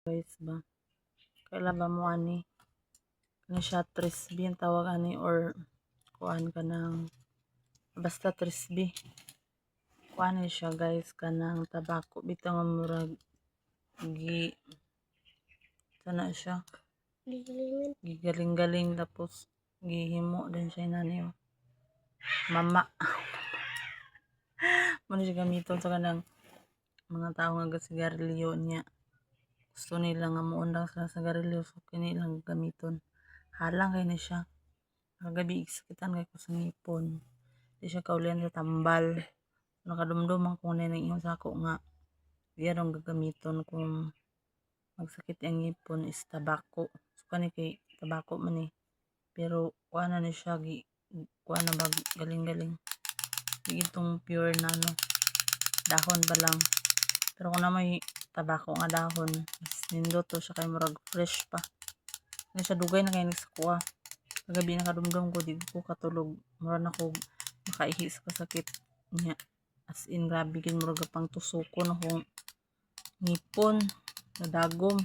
guys ba kailan ba mo ani kani siya trisby ang tawag ani or kuan ka ng basta trisby kuan ni siya guys kanang tabako bitaw nga murag gi sana siya gigaling-galing tapos gihimo din siya nani mama mo siya gamiton sa kanang mga tao nga gasigarilyo niya gusto nila nga muundang sila sa garilyo so kini lang gamiton halang kay ni siya kagabi sakitan kay ko sa ngipon di siya kaulian sa tambal nakadumdum ang kunay ng iyong sako nga diya dong gagamiton kung magsakit ang ngipon is tabako so kani kay tabako man pero kuha na ni siya kuha na ba galing-galing di itong pure na dahon pa lang pero kung na may tabako nga dahon mas nindot to siya kay murag fresh pa na siya dugay na kay sa kuha kagabi nakadumdum ko di ko katulog mura na ko makaihi sa kasakit niya as in grabe gid murag pang tusukon akong ngipon na dagom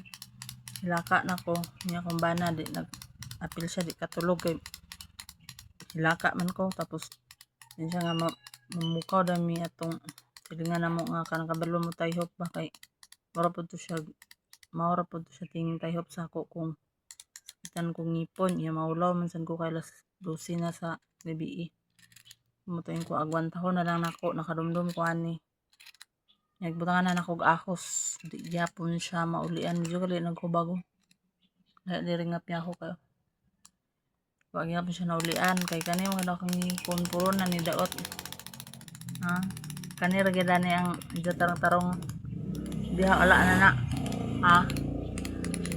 hilaka na ko niya kung bana di nag apil siya di katulog kay hilaka man ko tapos din siya nga mamukaw dami atong silingan na mo nga kanang kabalo mo tayhop ba kay maura po to siya tingin tayhop sa ako kung sakitan kong ngipon iya maulaw man sad ko kay las 12 na sa gabi mutuin ko agwantahon na lang nako nakadumdum ko ani nagbutangan na nako ahos di gyapon siya maulian medyo gali nagkubago diri nga piako kayo wag gyapon siya naulian kay kani mga dakong ngipon puro na ni daot ha kani ra gyud ani ang tarong-tarong diha ala na ha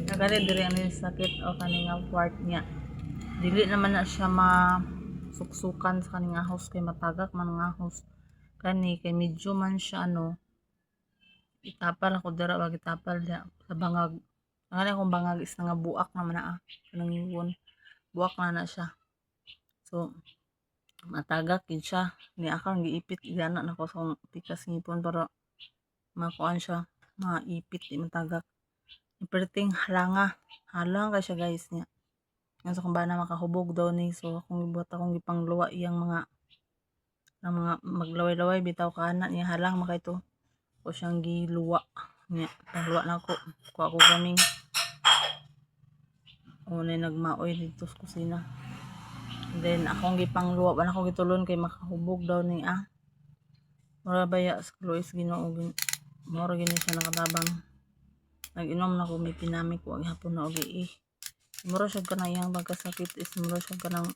nagani diri ang sakit o kani nga part niya dili naman na siya suksukan sa kaning ahos kay matagak man ang ahos kani kay medyo man siya itapal ako dira wag itapal dia sa bangag ang akong bangag is nga buak naman na kanang ngipon buak na siya so matagak gid siya ni akang giipit gana nako sa pikas ngipon para makuan siya maipit di matagak iperting halang kay siya guys niya nga sa kung ba na makahubog daw ni so akong gibuhat akong gipangluwa iyang mga maglaway-laway bitaw kana niya halang makay to o siyang giluwa niya pangluwa na ko kuha ko gaming unay nagmaoy dito sa kusina then akong gipangluwa pa na ako gitulon kay makahubog daw ni mura baya sa Luis Ginoo mura gini siya nakatabang nag-inom na ko may pinamik ko ang hapon na ugi mura siya ka na iyang pagkasakit is mura siya ka ng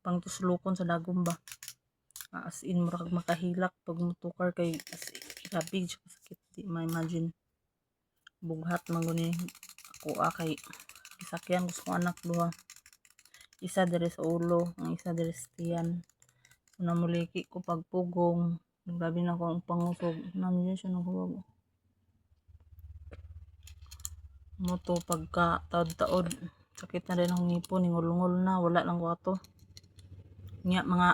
pangtuslukon sa dagom ba as in mura kag makahilak pag mutukar kay as grabe siya kasakit di ma-imagine bughat man guni ako kay gisakyan gusto ko anak duha isa diri sa ulo ang isa diri sa tiyan so namuliki ko pagpugong grabe na ko ang pangusog namin siya naghuwag mo to pagka taod-taod sakit na rin ang ngipon ngul-ngul na wala lang ko ato nga mga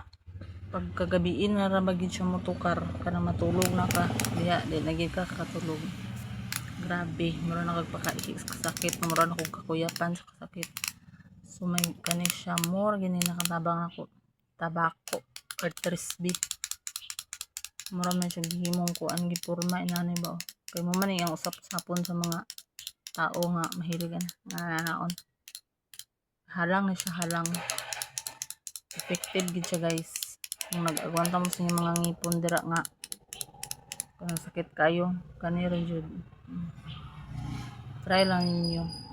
pagkagabiin na ramagid siya motukar kana matulog na ka diya di nagid ka kakatulog grabe mura na kagpakaihi sa sakit mura na kog kakuyapan sa sakit so may kani siya more gini nakatabang ako tabako or trisby mura man siya gihimong kuan gipurma inani ba kay mo man ang usap sapon sa mga tao nga mahilig na naon halang na siya halang effective gid siya guys kung nag-agwanta mo sa mga ngipon dira nga kung sakit kayo kani ra jud try lang ninyo